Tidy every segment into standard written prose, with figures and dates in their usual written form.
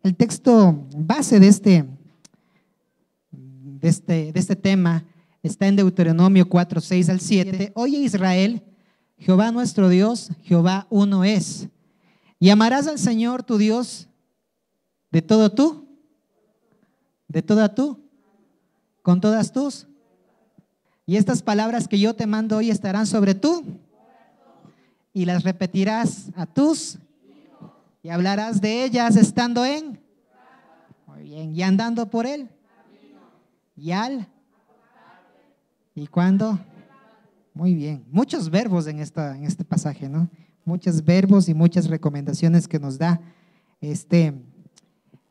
El texto base de este tema está en Deuteronomio 4, 6 al 7. Oye Israel, Jehová nuestro Dios, Jehová uno es. Y amarás al Señor tu Dios de todo tú, de toda tú, con todas tus. Y estas palabras que yo te mando hoy estarán sobre tú y las repetirás a tus y hablarás de ellas estando en, muy bien, y andando por él y al y cuando, muy bien, muchos verbos en este pasaje, ¿no? Muchos verbos y muchas recomendaciones que nos da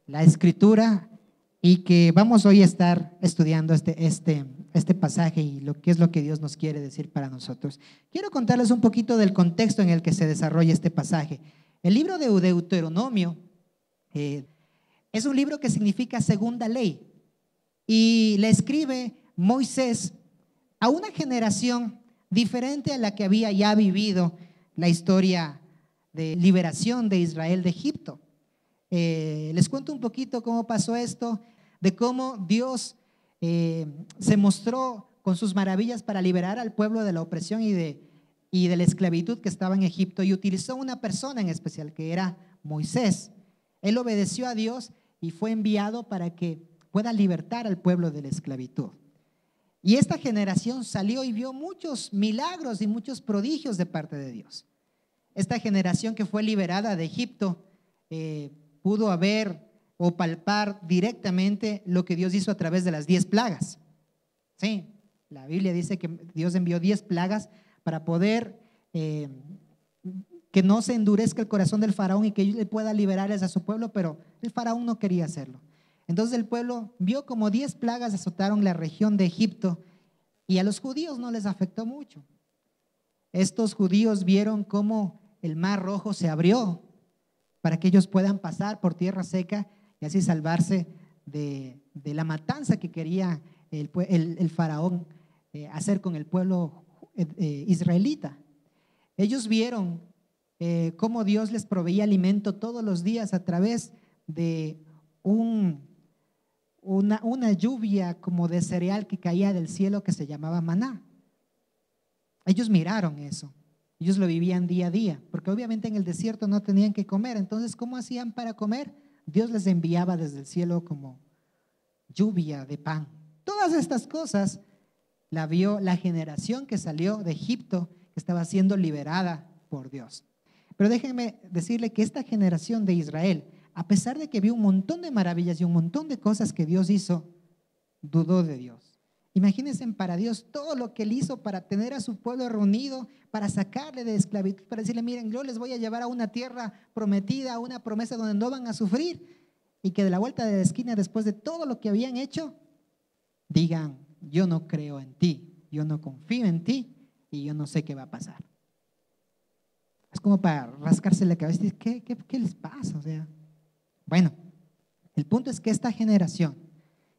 la escritura, y que vamos hoy a estar estudiando este pasaje y lo que es lo que Dios nos quiere decir para nosotros. Quiero contarles un poquito del contexto en el que se desarrolla este pasaje. El libro de Deuteronomio es un libro que significa segunda ley, y le escribe Moisés a una generación diferente a la que había ya vivido la historia de liberación de Israel de Egipto. Les cuento un poquito cómo pasó esto, de cómo Dios se mostró con sus maravillas para liberar al pueblo de la opresión y de la esclavitud que estaba en Egipto, y utilizó una persona en especial que era Moisés. Él obedeció a Dios y fue enviado para que pueda libertar al pueblo de la esclavitud. Y esta generación salió y vio muchos milagros y muchos prodigios de parte de Dios. Esta generación que fue liberada de Egipto pudo ver o palpar directamente lo que Dios hizo a través de las 10 plagas. Sí, la Biblia dice que Dios envió 10 plagas para poder que no se endurezca el corazón del faraón y que él pueda liberarles a su pueblo, pero el faraón no quería hacerlo. Entonces el pueblo vio como 10 plagas azotaron la región de Egipto, y a los judíos no les afectó mucho. Estos judíos vieron cómo el mar Rojo se abrió para que ellos puedan pasar por tierra seca y así salvarse de la matanza que quería el faraón hacer con el pueblo israelita. Ellos vieron cómo Dios les proveía alimento todos los días a través de una lluvia como de cereal que caía del cielo, que se llamaba maná. Ellos miraron eso. Ellos lo vivían día a día, porque obviamente en el desierto no tenían que comer. Entonces, ¿cómo hacían para comer? Dios les enviaba desde el cielo como lluvia de pan. Todas estas cosas la vio la generación que salió de Egipto, que estaba siendo liberada por Dios. Pero déjenme decirle que esta generación de Israel, a pesar de que vio un montón de maravillas y un montón de cosas que Dios hizo, dudó de Dios. Imagínense para Dios todo lo que Él hizo para tener a su pueblo reunido, para sacarle de esclavitud, para decirle: miren, yo les voy a llevar a una tierra prometida, a una promesa donde no van a sufrir, y que de la vuelta de la esquina, después de todo lo que habían hecho, digan: yo no creo en ti, yo no confío en ti y yo no sé qué va a pasar. Es como para rascarse la cabeza y decir: ¿qué les pasa? O sea, bueno, el punto es que esta generación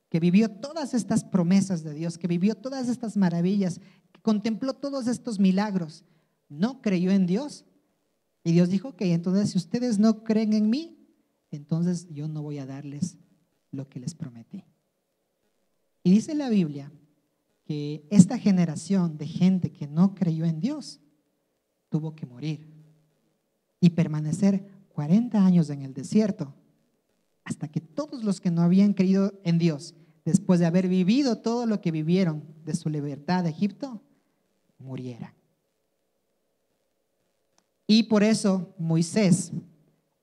que vivió todas estas promesas de Dios, que vivió todas estas maravillas, que contempló todos estos milagros, no creyó en Dios. Y Dios dijo: ok, entonces si ustedes no creen en mí, entonces yo no voy a darles lo que les prometí. Y dice la Biblia que esta generación de gente que no creyó en Dios tuvo que morir y permanecer 40 años en el desierto, hasta que todos los que no habían creído en Dios, después de haber vivido todo lo que vivieron de su libertad de Egipto, murieran. Y por eso Moisés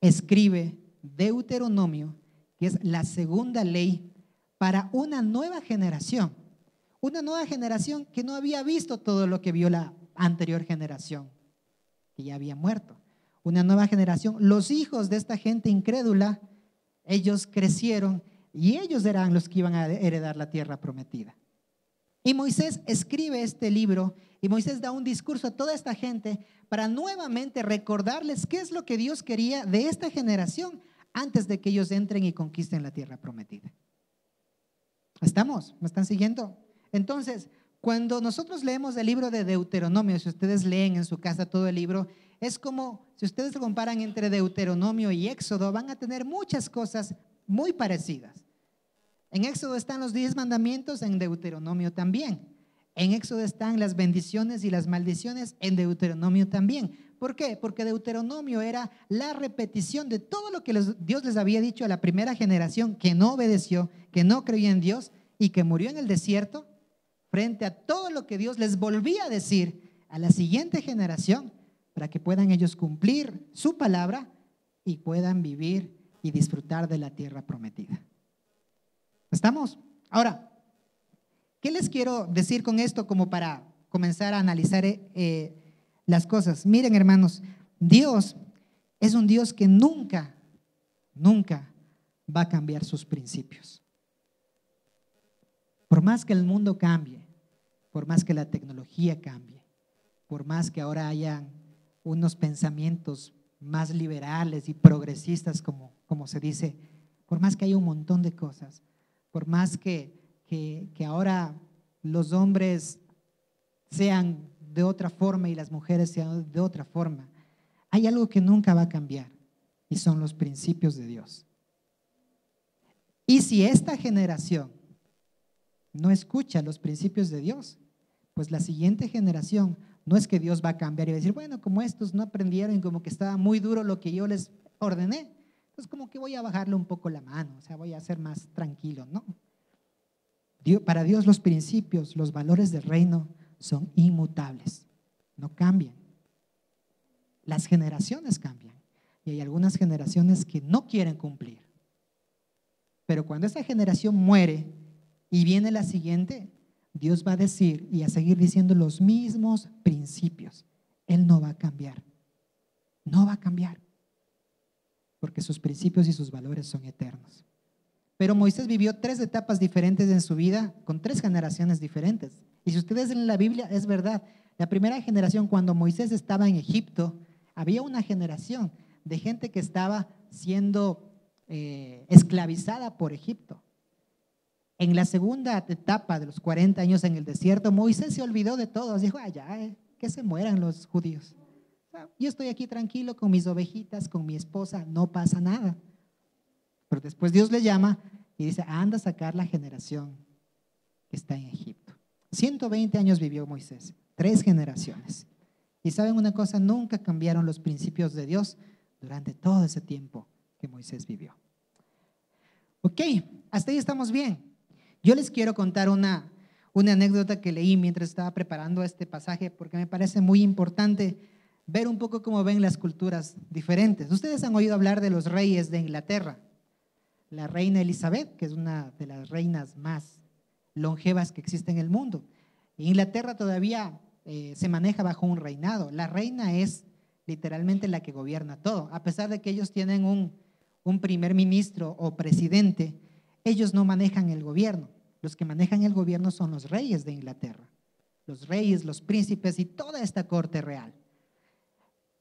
escribe Deuteronomio, que es la segunda ley para una nueva generación que no había visto todo lo que vio la anterior generación, que ya había muerto. Una nueva generación, los hijos de esta gente incrédula, ellos crecieron y ellos eran los que iban a heredar la tierra prometida. Y Moisés escribe este libro, y Moisés da un discurso a toda esta gente para nuevamente recordarles qué es lo que Dios quería de esta generación antes de que ellos entren y conquisten la tierra prometida. ¿Estamos? ¿Me están siguiendo? Entonces, cuando nosotros leemos el libro de Deuteronomio, si ustedes leen en su casa todo el libro, Es como, si ustedes lo comparan entre Deuteronomio y Éxodo, van a tener muchas cosas muy parecidas. En Éxodo están los 10 mandamientos, en Deuteronomio también. En Éxodo están las bendiciones y las maldiciones, en Deuteronomio también. ¿Por qué? Porque Deuteronomio era la repetición de todo lo que Dios les había dicho a la primera generación que no obedeció, que no creía en Dios y que murió en el desierto, frente a todo lo que Dios les volvía a decir a la siguiente generación, para que puedan ellos cumplir su palabra y puedan vivir y disfrutar de la tierra prometida. ¿Estamos? Ahora, ¿qué les quiero decir con esto como para comenzar a analizar las cosas? Miren, hermanos, Dios es un Dios que nunca va a cambiar sus principios. Por más que el mundo cambie, por más que la tecnología cambie, por más que ahora hayan unos pensamientos más liberales y progresistas, como se dice, por más que haya un montón de cosas, por más que ahora los hombres sean de otra forma y las mujeres sean de otra forma, hay algo que nunca va a cambiar y son los principios de Dios. Y si esta generación no escucha los principios de Dios, pues la siguiente generación no es que Dios va a cambiar y va a decir, bueno, como estos no aprendieron y como que estaba muy duro lo que yo les ordené, pues como que voy a bajarle un poco la mano, o sea, voy a ser más tranquilo, ¿no? Para Dios los principios, los valores del reino son inmutables, no cambian. Las generaciones cambian y hay algunas generaciones que no quieren cumplir. Pero cuando esa generación muere y viene la siguiente, Dios va a decir y a seguir diciendo los mismos principios. Él no va a cambiar, no va a cambiar, porque sus principios y sus valores son eternos. Pero Moisés vivió 3 etapas diferentes en su vida con 3 generaciones diferentes. Y si ustedes leen la Biblia, es verdad. La primera generación, cuando Moisés estaba en Egipto, había una generación de gente que estaba siendo esclavizada por Egipto. En la segunda etapa de los 40 años en el desierto, Moisés se olvidó de todo. Dijo, ya, que se mueran los judíos. Yo estoy aquí tranquilo con mis ovejitas, con mi esposa, no pasa nada. Pero después Dios le llama y dice, anda a sacar la generación que está en Egipto. 120 años vivió Moisés, 3 generaciones. Y saben una cosa, nunca cambiaron los principios de Dios durante todo ese tiempo que Moisés vivió. Ok, hasta ahí estamos bien. Yo les quiero contar una anécdota que leí mientras estaba preparando este pasaje porque me parece muy importante ver un poco cómo ven las culturas diferentes. Ustedes han oído hablar de los reyes de Inglaterra. La reina Elizabeth, que es una de las reinas más longevas que existe en el mundo. En Inglaterra todavía se maneja bajo un reinado. La reina es literalmente la que gobierna todo. A pesar de que ellos tienen un primer ministro o presidente, ellos no manejan el gobierno. Los que manejan el gobierno son los reyes de Inglaterra. Los reyes, los príncipes y toda esta corte real.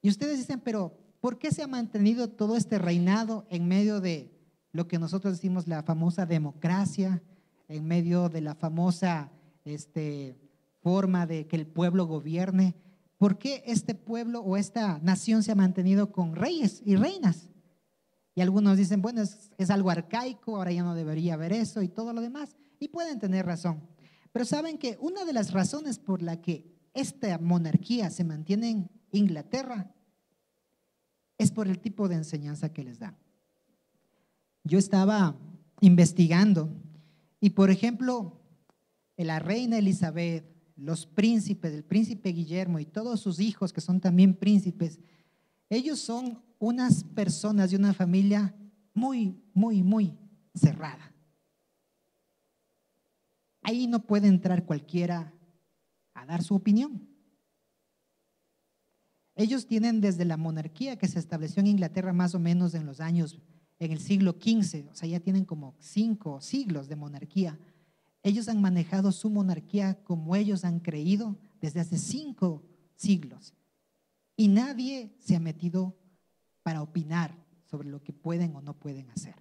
Y ustedes dicen, pero ¿por qué se ha mantenido todo este reinado en medio de lo que nosotros decimos la famosa democracia, en medio de la famosa forma de que el pueblo gobierne? ¿Por qué este pueblo o esta nación se ha mantenido con reyes y reinas? Y algunos dicen, bueno, es algo arcaico, ahora ya no debería haber eso y todo lo demás. Y pueden tener razón. Pero saben que una de las razones por la que esta monarquía se mantiene en Inglaterra es por el tipo de enseñanza que les dan. Yo estaba investigando y, por ejemplo, la reina Elizabeth, los príncipes, el príncipe Guillermo y todos sus hijos que son también príncipes, ellos son unas personas de una familia muy, muy, muy cerrada. Ahí no puede entrar cualquiera a dar su opinión. Ellos tienen desde la monarquía que se estableció en Inglaterra más o menos en el siglo XV, o sea, ya tienen como 5 siglos de monarquía. Ellos han manejado su monarquía como ellos han creído desde hace 5 siglos. Y nadie se ha metido para opinar sobre lo que pueden o no pueden hacer.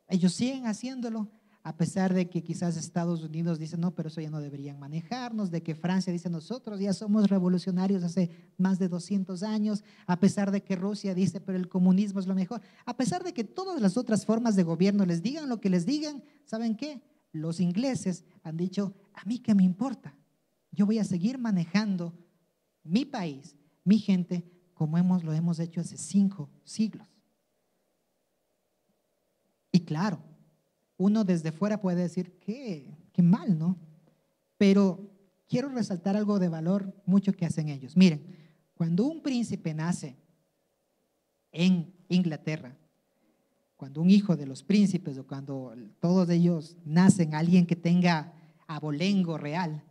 Ellos siguen haciéndolo a pesar de que quizás Estados Unidos dice, no, pero eso ya no deberían manejarnos, de que Francia dice, nosotros ya somos revolucionarios hace más de 200 años, a pesar de que Rusia dice, pero el comunismo es lo mejor, a pesar de que todas las otras formas de gobierno les digan lo que les digan, ¿saben qué? Los ingleses han dicho, a mí qué me importa, yo voy a seguir manejando mi país, mi gente, como lo hemos hecho hace 5 siglos. Y claro, uno desde fuera puede decir, qué mal, ¿no? Pero quiero resaltar algo de valor mucho que hacen ellos. Miren, cuando un príncipe nace en Inglaterra, cuando un hijo de los príncipes o cuando todos ellos nacen, alguien que tenga abolengo real,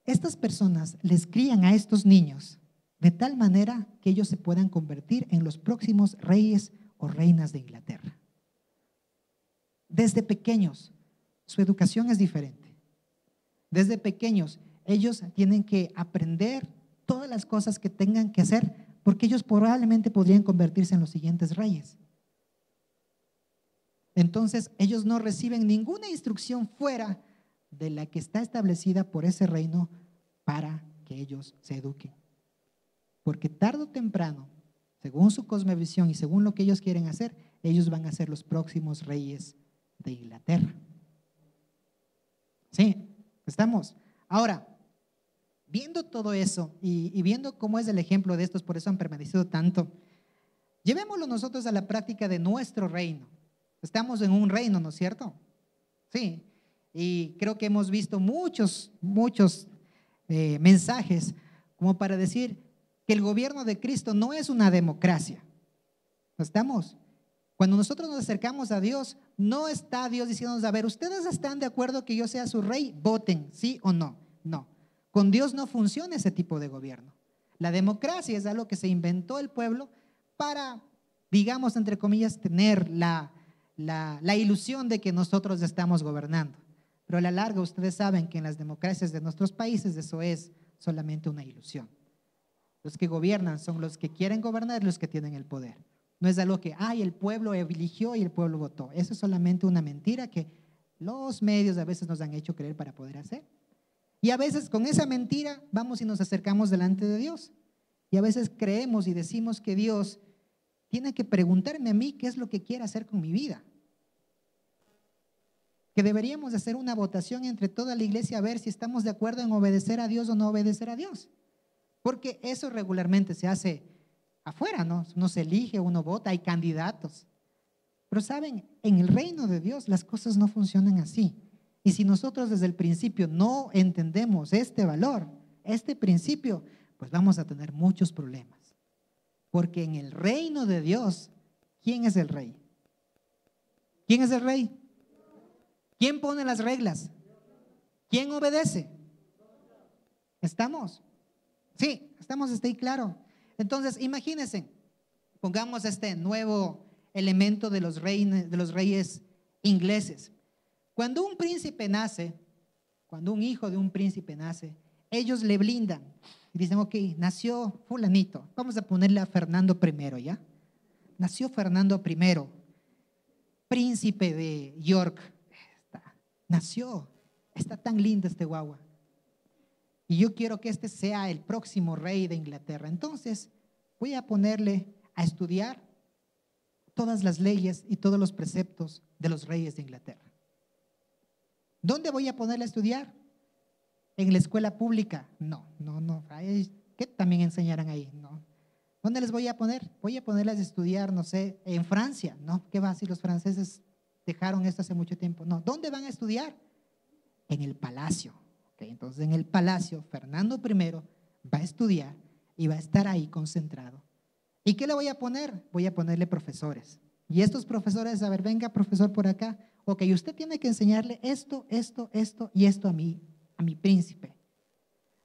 estas personas les crían a estos niños de tal manera que ellos se puedan convertir en los próximos reyes o reinas de Inglaterra. Desde pequeños, su educación es diferente. Desde pequeños, ellos tienen que aprender todas las cosas que tengan que hacer, porque ellos probablemente podrían convertirse en los siguientes reyes. Entonces, ellos no reciben ninguna instrucción fuera de la que está establecida por ese reino para que ellos se eduquen. Porque tarde o temprano, según su cosmovisión y según lo que ellos quieren hacer, ellos van a ser los próximos reyes de Inglaterra. Sí, estamos. Ahora, viendo todo eso y viendo cómo es el ejemplo de estos, por eso han permanecido tanto, llevémoslo nosotros a la práctica de nuestro reino. Estamos en un reino, ¿no es cierto? Sí, y creo que hemos visto muchos mensajes como para decir que el gobierno de Cristo no es una democracia. ¿No estamos? Cuando nosotros nos acercamos a Dios, no está Dios diciéndonos, a ver, ¿ustedes están de acuerdo que yo sea su rey? Voten, ¿sí o no? No. Con Dios no funciona ese tipo de gobierno. La democracia es algo que se inventó el pueblo para, digamos, entre comillas, tener la ilusión de que nosotros estamos gobernando. Pero a la larga ustedes saben que en las democracias de nuestros países eso es solamente una ilusión. Los que gobiernan son los que quieren gobernar y los que tienen el poder. No es algo que, el pueblo eligió y el pueblo votó. Eso es solamente una mentira que los medios a veces nos han hecho creer para poder hacer. Y a veces con esa mentira vamos y nos acercamos delante de Dios. Y a veces creemos y decimos que Dios tiene que preguntarme a mí qué es lo que quiere hacer con mi vida. Que deberíamos hacer una votación entre toda la iglesia a ver si estamos de acuerdo en obedecer a Dios o no obedecer a Dios. Porque eso regularmente se hace afuera, ¿no? Uno se elige, uno vota, hay candidatos. Pero saben, en el reino de Dios las cosas no funcionan así. Y si nosotros desde el principio no entendemos este valor, este principio, pues vamos a tener muchos problemas. Porque en el reino de Dios, ¿quién es el rey? ¿Quién es el rey? ¿Quién pone las reglas? ¿Quién obedece? ¿Estamos? Sí, estamos, está ahí claro. Entonces, imagínense, pongamos este nuevo elemento de los reyes ingleses. Cuando un príncipe nace, cuando un hijo de un príncipe nace, ellos le blindan y dicen, ok, nació fulanito, vamos a ponerle a Fernando I, ¿ya? Nació Fernando I, príncipe de York. Nació, está tan lindo este guagua. Y yo quiero que este sea el próximo rey de Inglaterra. Entonces, voy a ponerle a estudiar todas las leyes y todos los preceptos de los reyes de Inglaterra. ¿Dónde voy a ponerle a estudiar? ¿En la escuela pública? No. ¿Qué también enseñarán ahí? No. ¿Dónde les voy a poner? Voy a ponerles a estudiar, no sé, en Francia. No, ¿qué va si los franceses dejaron esto hace mucho tiempo? No. ¿Dónde van a estudiar? En el palacio. Okay, entonces, en el palacio, Fernando I va a estudiar y va a estar ahí concentrado. ¿Y qué le voy a poner? Voy a ponerle profesores. Y estos profesores, a ver, venga profesor por acá. Ok, usted tiene que enseñarle esto y esto a mi príncipe.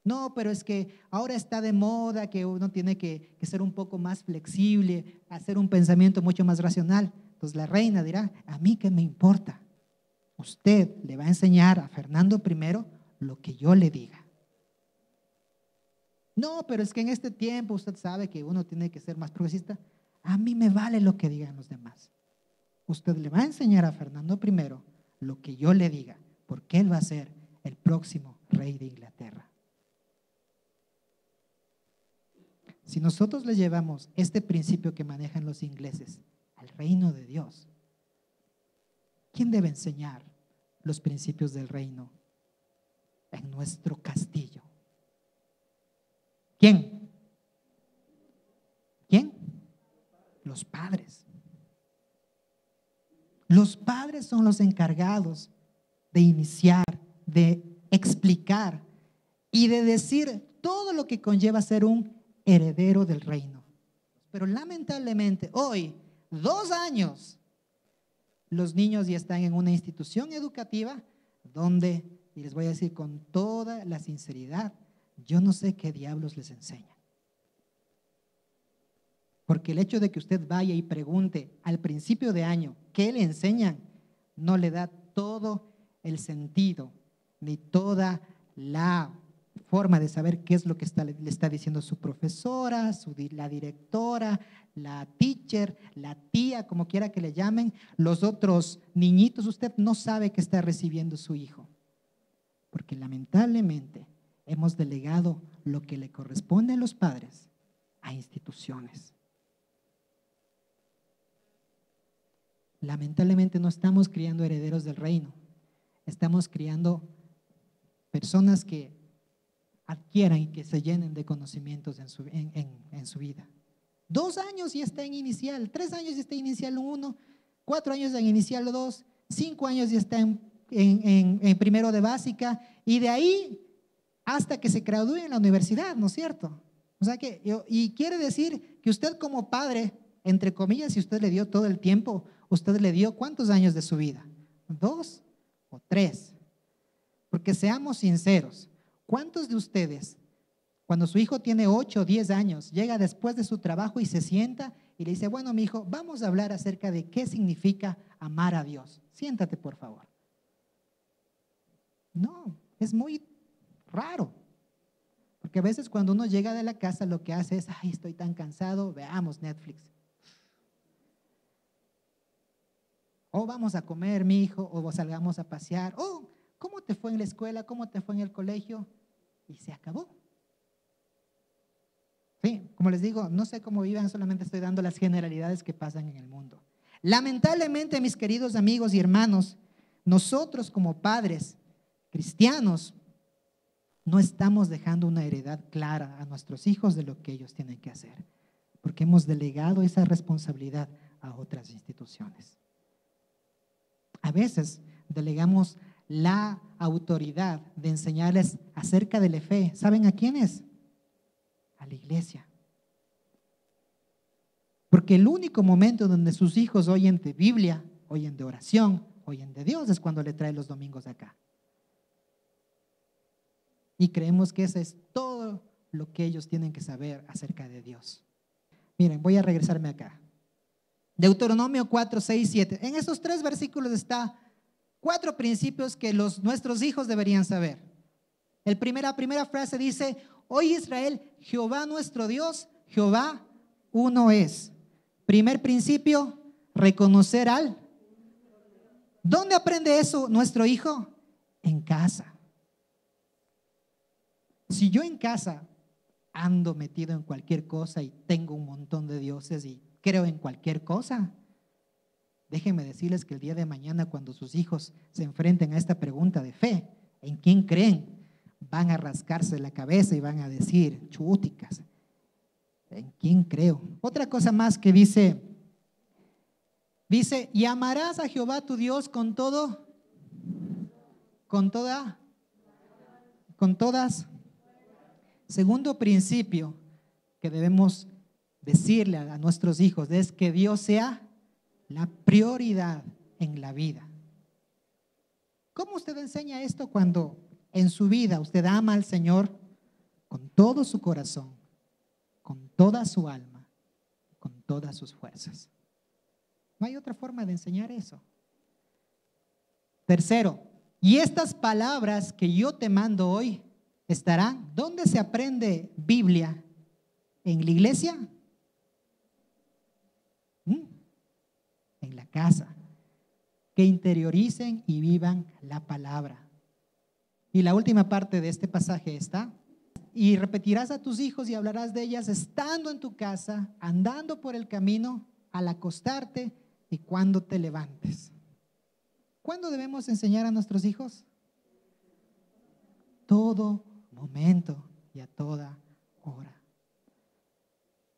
No, pero es que ahora está de moda que uno tiene que ser un poco más flexible, hacer un pensamiento mucho más racional. Entonces la reina dirá, a mí qué me importa. Usted le va a enseñar a Fernando I lo que yo le diga. No, pero es que en este tiempo usted sabe que uno tiene que ser más progresista. A mí me vale lo que digan los demás. Usted le va a enseñar a Fernando I lo que yo le diga, porque Él va a ser el próximo rey de Inglaterra. Si nosotros le llevamos este principio que manejan los ingleses al reino de Dios, ¿quién debe enseñar los principios del reino en nuestro castillo? ¿Quién? ¿Quién? Los padres. Los padres son los encargados de iniciar, de explicar y de decir todo lo que conlleva ser un heredero del reino. Pero lamentablemente hoy, 2 años, los niños ya están en una institución educativa donde, y les voy a decir con toda la sinceridad, yo no sé qué diablos les enseñan. Porque el hecho de que usted vaya y pregunte al principio de año qué le enseñan, no le da todo el sentido, ni toda la forma de saber qué es lo que le está diciendo su profesora, la directora, la teacher, la tía, como quiera que le llamen, los otros niñitos. Usted no sabe qué está recibiendo su hijo, porque lamentablemente hemos delegado lo que le corresponde a los padres a instituciones. Lamentablemente no estamos criando herederos del reino, estamos criando personas que adquieran y que se llenen de conocimientos en su vida. 2 años ya está en inicial, 3 años ya está en inicial 1, 4 años en inicial 2, 5 años ya está en primero de básica, y de ahí hasta que se gradúe en la universidad, ¿no es cierto? O sea que, y quiere decir que usted como padre, entre comillas, si usted le dio todo el tiempo, usted le dio ¿cuántos años de su vida? 2 o 3. Porque seamos sinceros, ¿cuántos de ustedes, cuando su hijo tiene 8 o 10 años, llega después de su trabajo y se sienta y le dice, bueno, mi hijo, vamos a hablar acerca de qué significa amar a Dios? Siéntate, por favor. No, es muy raro. Porque a veces cuando uno llega de la casa lo que hace es, ay, estoy tan cansado, veamos Netflix. O vamos a comer, mi hijo, o salgamos a pasear. O, ¿cómo te fue en la escuela? ¿Cómo te fue en el colegio? Y se acabó. Sí, como les digo, no sé cómo vivan, solamente estoy dando las generalidades que pasan en el mundo. Lamentablemente, mis queridos amigos y hermanos, nosotros como padres cristianos no estamos dejando una heredad clara a nuestros hijos de lo que ellos tienen que hacer, porque hemos delegado esa responsabilidad a otras instituciones. A veces delegamos la autoridad de enseñarles acerca de la fe. ¿Saben a quiénes? A la iglesia. Porque el único momento donde sus hijos oyen de Biblia, oyen de oración, oyen de Dios es cuando le trae los domingos acá. Y creemos que eso es todo lo que ellos tienen que saber acerca de Dios. Miren, voy a regresarme acá. Deuteronomio 4, 6, 7. En esos 3 versículos está 4 principios que nuestros hijos deberían saber. La primera frase dice, oye Israel, Jehová nuestro Dios, Jehová uno es. Primer principio, reconocer al. ¿Dónde aprende eso nuestro hijo? En casa. Si yo en casa ando metido en cualquier cosa y tengo un montón de dioses y creo en cualquier cosa, déjenme decirles que el día de mañana, cuando sus hijos se enfrenten a esta pregunta de fe, ¿en quién creen? Van a rascarse la cabeza y van a decir, chúticas, ¿en quién creo? Otra cosa más que dice, y amarás a Jehová tu Dios con todo, con todas. Segundo principio que debemos decirle a nuestros hijos es que Dios sea la prioridad en la vida. ¿Cómo usted enseña esto cuando en su vida usted ama al Señor con todo su corazón, con toda su alma, con todas sus fuerzas? No hay otra forma de enseñar eso. Tercero, y estas palabras que yo te mando hoy estarán. ¿Dónde se aprende Biblia? ¿En la iglesia? En la casa. que interioricen y vivan la palabra. Y la última parte de este pasaje está: y repetirás a tus hijos y hablarás de ellas estando en tu casa, andando por el camino, al acostarte y cuando te levantes. ¿Cuándo debemos enseñar a nuestros hijos? Todo momento y a toda hora.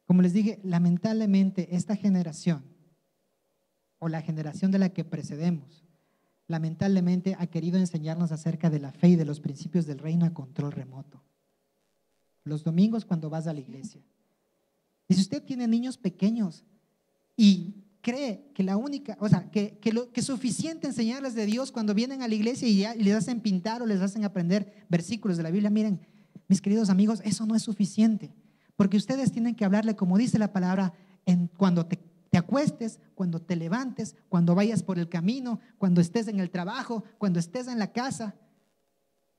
Como les dije, lamentablemente esta generación, o la generación de la que precedemos, lamentablemente ha querido enseñarnos acerca de la fe y de los principios del reino a control remoto. Los domingos cuando vas a la iglesia. Y si usted tiene niños pequeños y cree que la única, o sea, que es suficiente enseñarles de Dios cuando vienen a la iglesia y ya les hacen pintar o les hacen aprender versículos de la Biblia, miren, mis queridos amigos, eso no es suficiente, porque ustedes tienen que hablarle, como dice la palabra, cuando te acuestes, cuando te levantes, cuando vayas por el camino, cuando estés en el trabajo, cuando estés en la casa.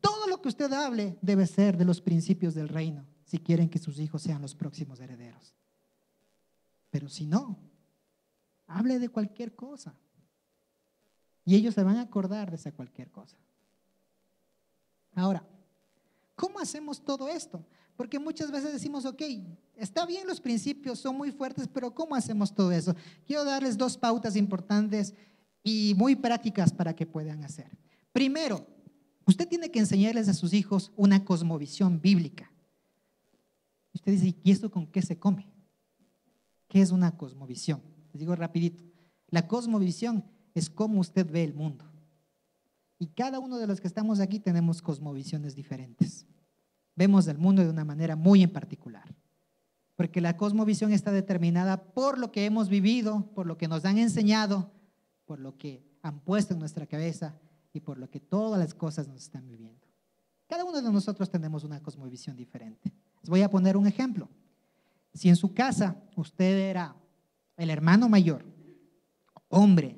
Todo lo que usted hable debe ser de los principios del reino, si quieren que sus hijos sean los próximos herederos. Pero si no, hable de cualquier cosa y ellos se van a acordar de esa cualquier cosa. Ahora, ¿cómo hacemos todo esto? Porque muchas veces decimos, ok, está bien, los principios son muy fuertes, pero ¿cómo hacemos todo eso? Quiero darles 2 pautas importantes y muy prácticas para que puedan hacer. Primero, usted tiene que enseñarles a sus hijos una cosmovisión bíblica. Usted dice, ¿y esto con qué se come? ¿Qué es una cosmovisión? Les digo rapidito. La cosmovisión es cómo usted ve el mundo. Y cada uno de los que estamos aquí tenemos cosmovisiones diferentes. Vemos el mundo de una manera muy en particular. Porque la cosmovisión está determinada por lo que hemos vivido, por lo que nos han enseñado, por lo que han puesto en nuestra cabeza y por lo que todas las cosas nos están viviendo. Cada uno de nosotros tenemos una cosmovisión diferente. Les voy a poner un ejemplo. Si en su casa usted era el hermano mayor, hombre,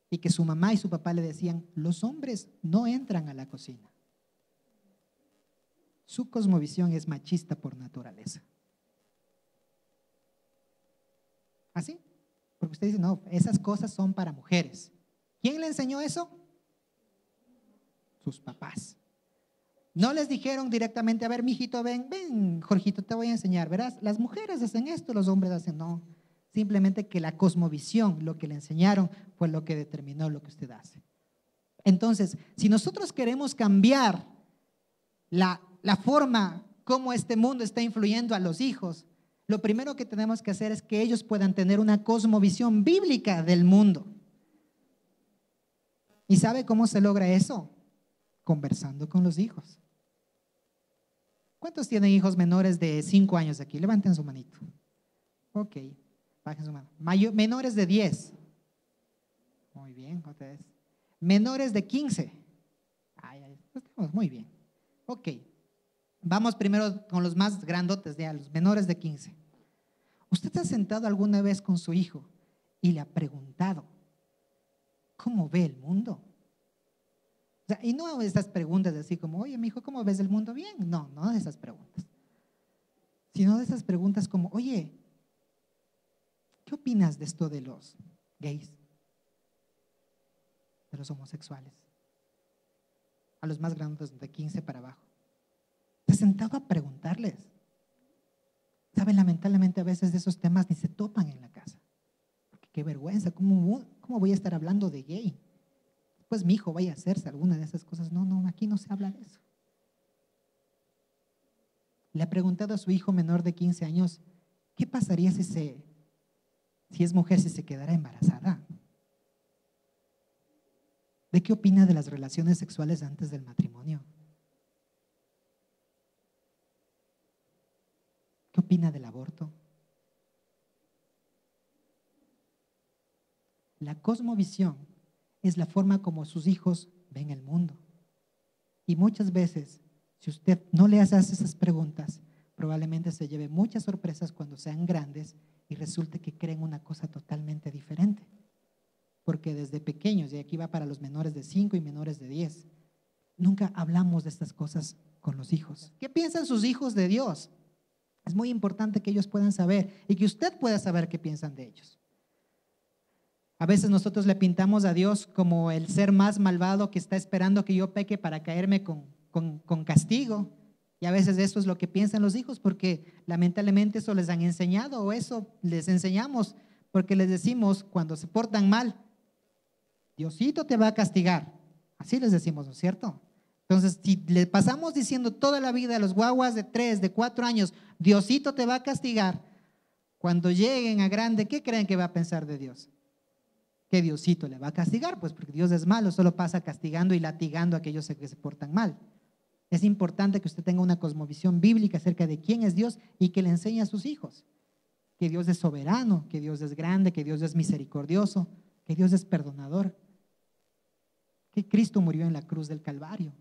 y que su mamá y su papá le decían, los hombres no entran a la cocina. Su cosmovisión es machista por naturaleza. ¿Así? Porque usted dice, no, esas cosas son para mujeres. ¿Quién le enseñó eso? Sus papás. No les dijeron directamente, a ver, mijito, ven, Jorgito, te voy a enseñar, verás, las mujeres hacen esto, los hombres hacen no. Simplemente que la cosmovisión, lo que le enseñaron, fue lo que determinó lo que usted hace. Entonces, si nosotros queremos cambiar la forma como este mundo está influyendo a los hijos, lo primero que tenemos que hacer es que ellos puedan tener una cosmovisión bíblica del mundo. ¿Y sabe cómo se logra eso? Conversando con los hijos. ¿Cuántos tienen hijos menores de 5 años aquí? Levanten su manito. Ok, bajen su mano. Menores de 10. Muy bien, otra vez. Menores de 15. Estamos muy bien. Ok, vamos primero con los más grandotes, ya, los menores de 15. ¿Usted se ha sentado alguna vez con su hijo y le ha preguntado cómo ve el mundo? O sea, y no esas preguntas así como, oye, mi hijo, ¿cómo ves el mundo? Bien. No, no de esas preguntas. Sino de esas preguntas como, oye, ¿qué opinas de esto de los gays? De los homosexuales. A los más grandes de 15 para abajo. Se ha sentado a preguntarles. Saben, lamentablemente a veces de esos temas ni se topan en la casa. Porque qué vergüenza, ¿cómo voy a estar hablando de gay? Pues mi hijo vaya a hacerse alguna de esas cosas. No, aquí no se habla de eso. Le ha preguntado a su hijo menor de 15 años, ¿qué pasaría si es mujer, si se quedara embarazada? ¿De qué opina de las relaciones sexuales antes del matrimonio? ¿Qué opina del aborto? La cosmovisión es la forma como sus hijos ven el mundo. Y muchas veces, si usted no le hace esas preguntas, probablemente se lleve muchas sorpresas cuando sean grandes y resulte que creen una cosa totalmente diferente. Porque desde pequeños, y aquí va para los menores de 5 y menores de 10, nunca hablamos de estas cosas con los hijos. ¿Qué piensan sus hijos de Dios? Es muy importante que ellos puedan saber y que usted pueda saber qué piensan de ellos. A veces nosotros le pintamos a Dios como el ser más malvado que está esperando que yo peque para caerme con castigo. Y a veces eso es lo que piensan los hijos, porque lamentablemente eso les han enseñado, o eso les enseñamos, porque les decimos cuando se portan mal, Diosito te va a castigar. Así les decimos, ¿no es cierto? Entonces, si le pasamos diciendo toda la vida a los guaguas de 3, de 4 años, Diosito te va a castigar, cuando lleguen a grande, ¿qué creen que va a pensar de Dios? Que Diosito le va a castigar, pues porque Dios es malo, solo pasa castigando y latigando a aquellos que se portan mal. Es importante que usted tenga una cosmovisión bíblica acerca de quién es Dios y que le enseñe a sus hijos que Dios es soberano, que Dios es grande, que Dios es misericordioso, que Dios es perdonador, que Cristo murió en la cruz del Calvario.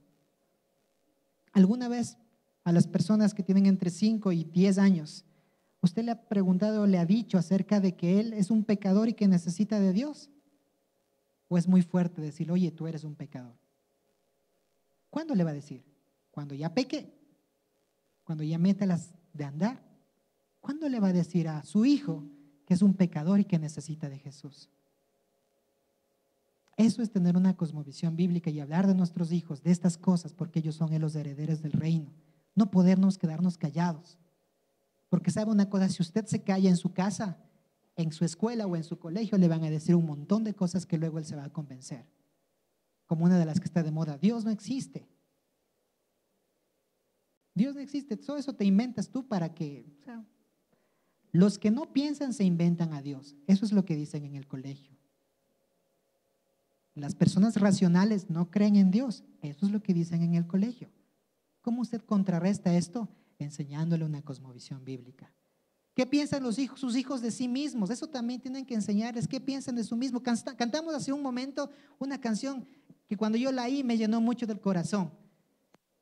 ¿Alguna vez a las personas que tienen entre 5 y 10 años, usted le ha preguntado o le ha dicho acerca de que él es un pecador y que necesita de Dios? ¿O es muy fuerte decir, oye, tú eres un pecador? ¿Cuándo le va a decir? Cuando ya peque, cuando ya meta las de andar. ¿Cuándo le va a decir a su hijo que es un pecador y que necesita de Jesús? Eso es tener una cosmovisión bíblica y hablar de nuestros hijos de estas cosas, porque ellos son los herederos del reino. No podernos quedarnos callados. Porque sabe una cosa, si usted se calla en su casa, en su escuela o en su colegio, le van a decir un montón de cosas que luego él se va a convencer. Como una de las que está de moda, Dios no existe. Dios no existe, todo eso te inventas tú para que… O sea, los que no piensan se inventan a Dios. Eso es lo que dicen en el colegio. Las personas racionales no creen en Dios. Eso es lo que dicen en el colegio. ¿Cómo usted contrarresta esto? Enseñándole una cosmovisión bíblica. ¿Qué piensan los hijos, sus hijos de sí mismos? Eso también tienen que enseñarles qué piensan de sí mismos. Cantamos hace un momento una canción que cuando yo la oí me llenó mucho del corazón,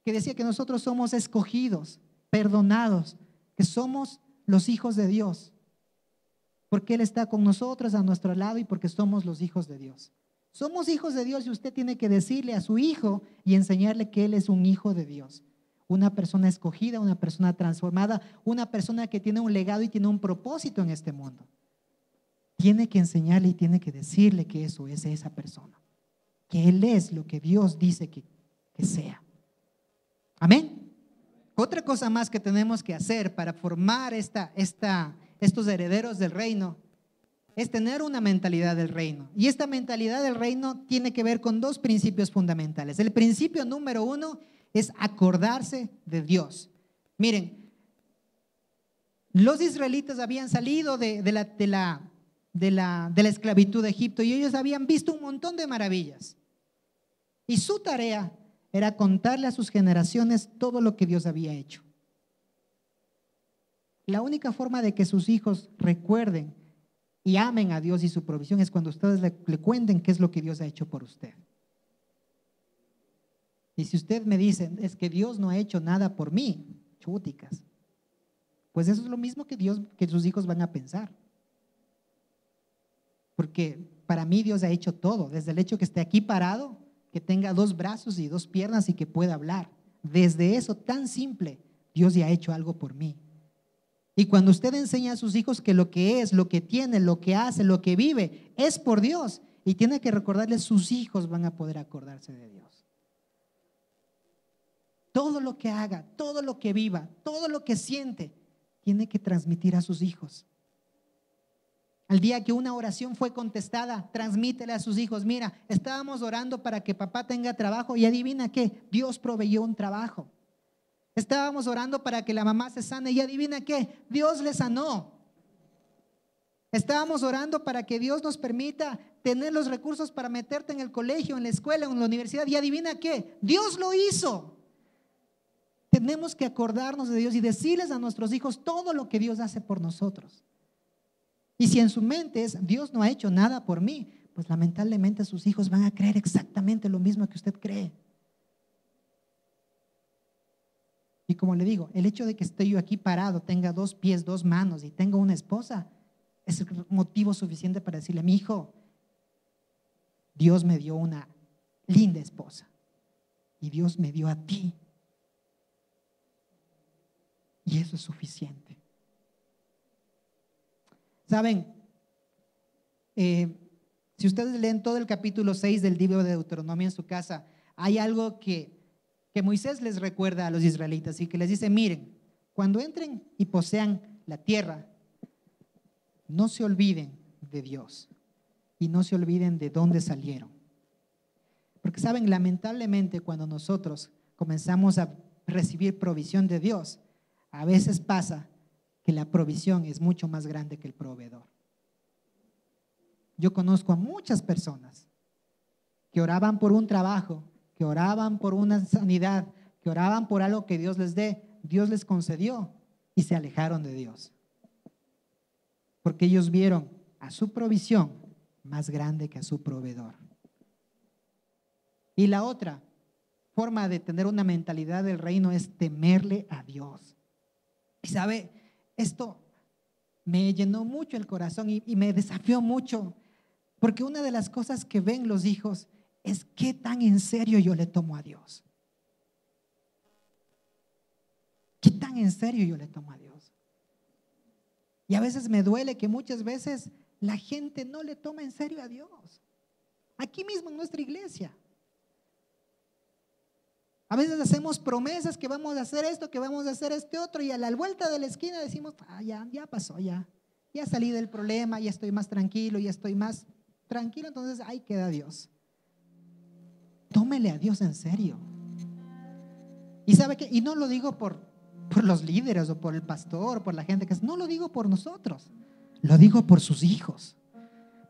que decía que nosotros somos escogidos, perdonados, que somos los hijos de Dios, porque Él está con nosotros, a nuestro lado, y porque somos los hijos de Dios. Somos hijos de Dios y usted tiene que decirle a su hijo y enseñarle que Él es un hijo de Dios, una persona escogida, una persona transformada, una persona que tiene un legado y tiene un propósito en este mundo. Tiene que enseñarle y tiene que decirle que eso es esa persona, que Él es lo que Dios dice que sea. Amén. Otra cosa más que tenemos que hacer para formar estos herederos del reino es tener una mentalidad del reino. Y esta mentalidad del reino tiene que ver con dos principios fundamentales. El principio número 1 es acordarse de Dios. Miren, los israelitas habían salido de la esclavitud de Egipto y ellos habían visto un montón de maravillas. Y su tarea era contarle a sus generaciones todo lo que Dios había hecho. La única forma de que sus hijos recuerden y amen a Dios y su provisión es cuando ustedes le cuenten qué es lo que Dios ha hecho por usted. Y si usted me dice, es que Dios no ha hecho nada por mí, chúticas, pues eso es lo mismo que sus hijos van a pensar. Porque para mí Dios ha hecho todo, desde el hecho que esté aquí parado, que tenga 2 brazos y 2 piernas y que pueda hablar. Desde eso tan simple, Dios ya ha hecho algo por mí. Y cuando usted enseña a sus hijos que lo que es, lo que tiene, lo que hace, lo que vive, es por Dios, y tiene que recordarles, sus hijos van a poder acordarse de Dios. Todo lo que haga, todo lo que viva, todo lo que siente, tiene que transmitir a sus hijos. Al día que una oración fue contestada, transmítele a sus hijos, mira, estábamos orando para que papá tenga trabajo y adivina qué, Dios proveyó un trabajo. Estábamos orando para que la mamá se sane y adivina qué, Dios le sanó. Estábamos orando para que Dios nos permita tener los recursos para meterte en el colegio, en la escuela, en la universidad y adivina qué, Dios lo hizo. Tenemos que acordarnos de Dios y decirles a nuestros hijos todo lo que Dios hace por nosotros. Y si en su mente es, Dios no ha hecho nada por mí, pues lamentablemente sus hijos van a creer exactamente lo mismo que usted cree. Y como le digo, el hecho de que esté yo aquí parado, tenga 2 pies, 2 manos y tenga una esposa, es motivo suficiente para decirle, mi hijo, Dios me dio una linda esposa y Dios me dio a ti. Y eso es suficiente. ¿Saben? Si ustedes leen todo el capítulo 6 del libro de Deuteronomio en su casa, hay algo que Moisés les recuerda a los israelitas y que les dice: miren, cuando entren y posean la tierra, no se olviden de Dios y no se olviden de dónde salieron. Porque saben, lamentablemente cuando nosotros comenzamos a recibir provisión de Dios, a veces pasa que la provisión es mucho más grande que el proveedor. Yo conozco a muchas personas que oraban por un trabajo, que oraban por una sanidad, que oraban por algo que Dios les dé, Dios les concedió y se alejaron de Dios. Porque ellos vieron a su provisión más grande que a su proveedor. Y la otra forma de tener una mentalidad del reino es temerle a Dios. Y sabe, esto me llenó mucho el corazón y me desafió mucho, porque una de las cosas que ven los hijos es qué tan en serio yo le tomo a Dios. Qué tan en serio yo le tomo a Dios. Y a veces me duele que muchas veces la gente no le toma en serio a Dios. Aquí mismo en nuestra iglesia. A veces hacemos promesas que vamos a hacer esto, que vamos a hacer este otro, y a la vuelta de la esquina decimos: ya pasó, ya salí del problema, ya estoy más tranquilo, entonces ahí queda Dios. Tómele a Dios en serio. Y sabe que, y no lo digo por los líderes o por el pastor o por la gente no lo digo por nosotros, lo digo por sus hijos,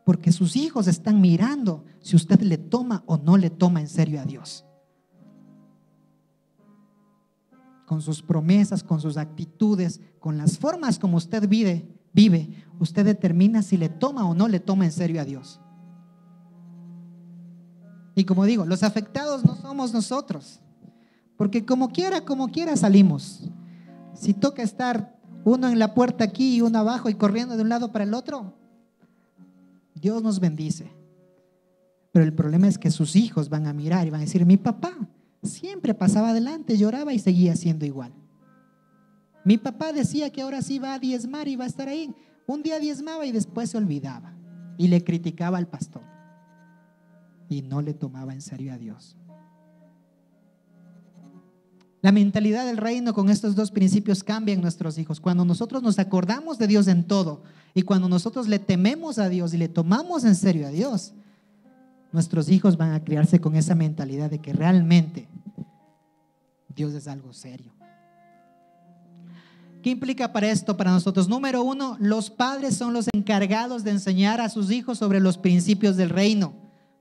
porque sus hijos están mirando si usted le toma o no le toma en serio a Dios. Con sus promesas, con sus actitudes, con las formas como usted vive, usted determina si le toma o no le toma en serio a Dios. Y como digo, los afectados no somos nosotros, porque como quiera salimos. Si toca estar uno en la puerta aquí y uno abajo y corriendo de un lado para el otro, Dios nos bendice. Pero el problema es que sus hijos van a mirar y van a decir: mi papá siempre pasaba adelante, lloraba y seguía siendo igual. Mi papá decía que ahora sí va a diezmar y va a estar ahí. Un día diezmaba y después se olvidaba y le criticaba al pastor y no le tomaba en serio a Dios. La mentalidad del reino con estos dos principios cambia en nuestros hijos. Cuando nosotros nos acordamos de Dios en todo y cuando nosotros le tememos a Dios y le tomamos en serio a Dios, nuestros hijos van a criarse con esa mentalidad de que realmente Dios es algo serio. ¿Qué implica para esto para nosotros? Número 1, los padres son los encargados de enseñar a sus hijos sobre los principios del reino,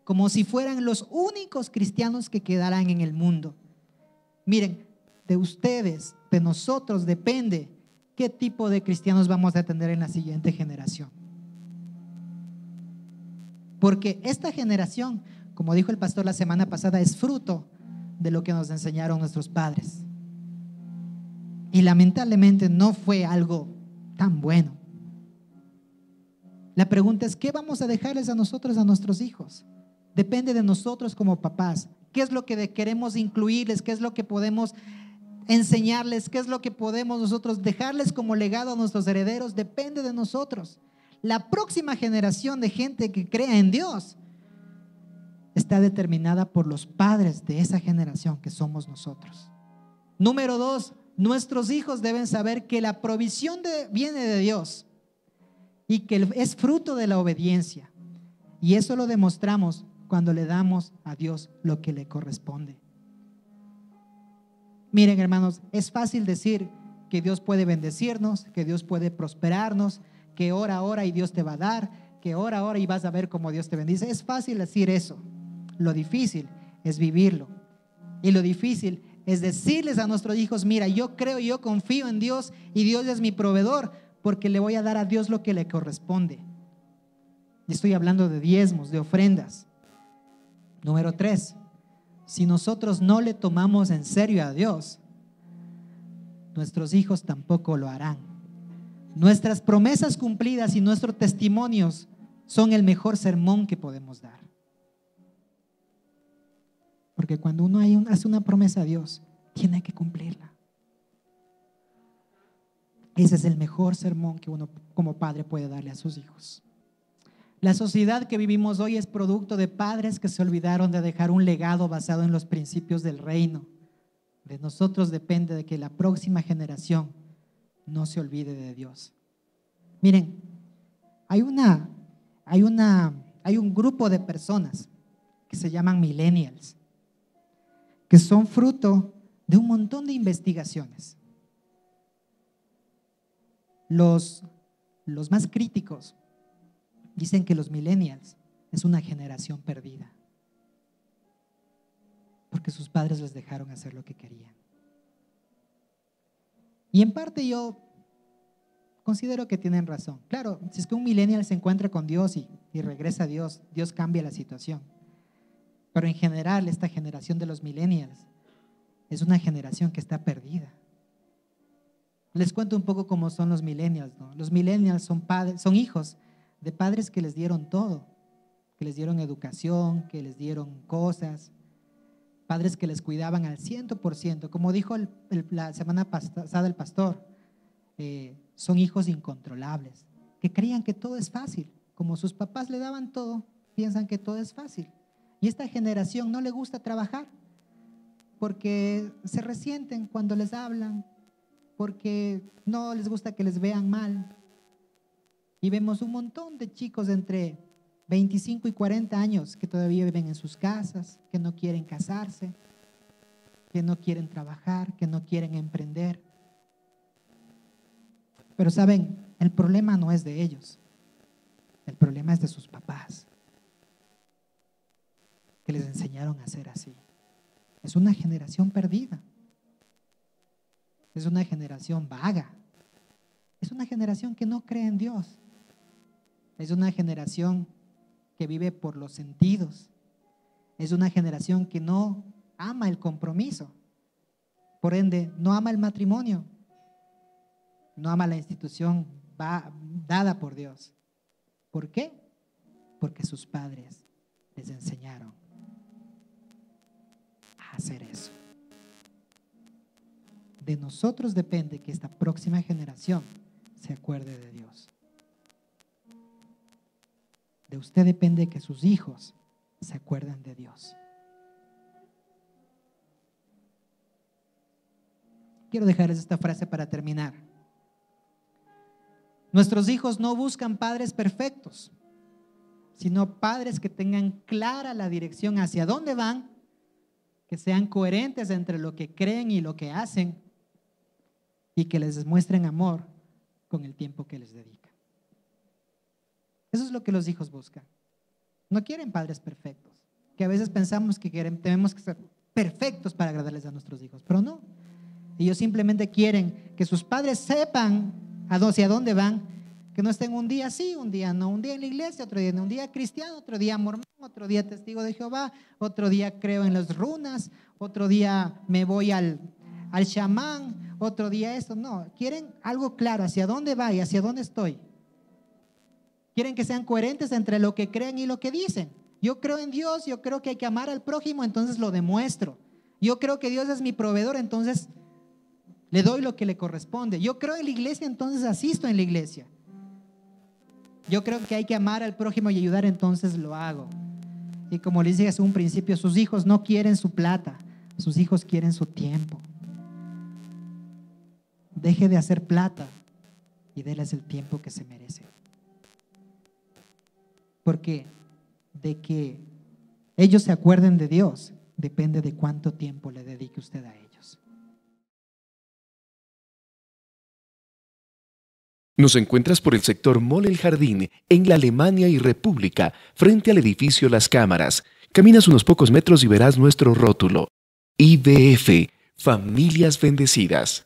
como si fueran los únicos cristianos que quedarán en el mundo. Miren, de ustedes, de nosotros depende qué tipo de cristianos vamos a tener en la siguiente generación. Porque esta generación, como dijo el pastor la semana pasada, es fruto de lo que nos enseñaron nuestros padres. Y lamentablemente no fue algo tan bueno. La pregunta es: ¿qué vamos a dejarles a nosotros, a nuestros hijos? Depende de nosotros como papás. ¿Qué es lo que queremos incluirles? ¿Qué es lo que podemos enseñarles? ¿Qué es lo que podemos nosotros dejarles como legado a nuestros herederos? Depende de nosotros. La próxima generación de gente que crea en Dios está determinada por los padres de esa generación, que somos nosotros. Número 2, nuestros hijos deben saber que la provisión viene de Dios y que es fruto de la obediencia. Y eso lo demostramos cuando le damos a Dios lo que le corresponde. Miren, hermanos, es fácil decir que Dios puede bendecirnos, que Dios puede prosperarnos, que ora y Dios te va a dar, que ora y vas a ver cómo Dios te bendice. Es fácil decir eso. Lo difícil es vivirlo. Y lo difícil es decirles a nuestros hijos: mira, yo creo, yo confío en Dios y Dios es mi proveedor, porque le voy a dar a Dios lo que le corresponde. Y estoy hablando de diezmos, de ofrendas. Número 3, si nosotros no le tomamos en serio a Dios, nuestros hijos tampoco lo harán. Nuestras promesas cumplidas y nuestros testimonios son el mejor sermón que podemos dar. Porque cuando uno hace una promesa a Dios, tiene que cumplirla. Ese es el mejor sermón que uno como padre puede darle a sus hijos. La sociedad que vivimos hoy es producto de padres que se olvidaron de dejar un legado basado en los principios del reino. De nosotros depende de que la próxima generación no se olvide de Dios. Miren, hay un grupo de personas que se llaman millennials, que son fruto de un montón de investigaciones. Los más críticos dicen que los millennials es una generación perdida, porque sus padres les dejaron hacer lo que querían. Y en parte yo considero que tienen razón. Claro, si es que un millennial se encuentra con Dios y regresa a Dios, Dios cambia la situación. Pero en general, esta generación de los millennials es una generación que está perdida. Les cuento un poco cómo son los millennials, ¿no? Los millennials son hijos de padres que les dieron todo, que les dieron educación, que les dieron cosas, padres que les cuidaban al 100%. Como dijo la semana pasada el pastor, son hijos incontrolables, que creían que todo es fácil. Como sus papás le daban todo, piensan que todo es fácil. Y esta generación no le gusta trabajar porque se resienten cuando les hablan, porque no les gusta que les vean mal. Y vemos un montón de chicos entre 25 y 40 años que todavía viven en sus casas, que no quieren casarse, que no quieren trabajar, que no quieren emprender. Pero saben, el problema no es de ellos, el problema es de sus papás, que les enseñaron a ser así. Es una generación perdida, es una generación vaga, es una generación que no cree en Dios, es una generación que vive por los sentidos, es una generación que no ama el compromiso, por ende no ama el matrimonio, no ama la institución dada por Dios. ¿Por qué? Porque sus padres les enseñaron a hacer eso. De nosotros depende que esta próxima generación se acuerde de Dios. De usted depende que sus hijos se acuerden de Dios. Quiero dejarles esta frase para terminar. Nuestros hijos no buscan padres perfectos, sino padres que tengan clara la dirección hacia dónde van, que sean coherentes entre lo que creen y lo que hacen y que les muestren amor con el tiempo que les dedican. Eso es lo que los hijos buscan. No quieren padres perfectos, que a veces pensamos que tenemos que ser perfectos para agradarles a nuestros hijos, pero no. Ellos simplemente quieren que sus padres sepan hacia dónde van, que no estén un día sí, un día no, un día en la iglesia, otro día no, un día cristiano, otro día mormón, otro día testigo de Jehová, otro día creo en las runas, otro día me voy al chamán, otro día esto. No, quieren algo claro, hacia dónde va y hacia dónde estoy. Quieren que sean coherentes entre lo que creen y lo que dicen. Yo creo en Dios, yo creo que hay que amar al prójimo, entonces lo demuestro. Yo creo que Dios es mi proveedor, entonces le doy lo que le corresponde. Yo creo en la iglesia, entonces asisto en la iglesia. Yo creo que hay que amar al prójimo y ayudar, entonces lo hago. Y como les dije hace un principio, sus hijos no quieren su plata, sus hijos quieren su tiempo. Deje de hacer plata y déles el tiempo que se merecen. Porque de que ellos se acuerden de Dios depende de cuánto tiempo le dedique usted a ellos. Nos encuentras por el sector Mall El Jardín, en la Alemania y República, frente al edificio Las Cámaras. Caminas unos pocos metros y verás nuestro rótulo. IBF, Familias Bendecidas.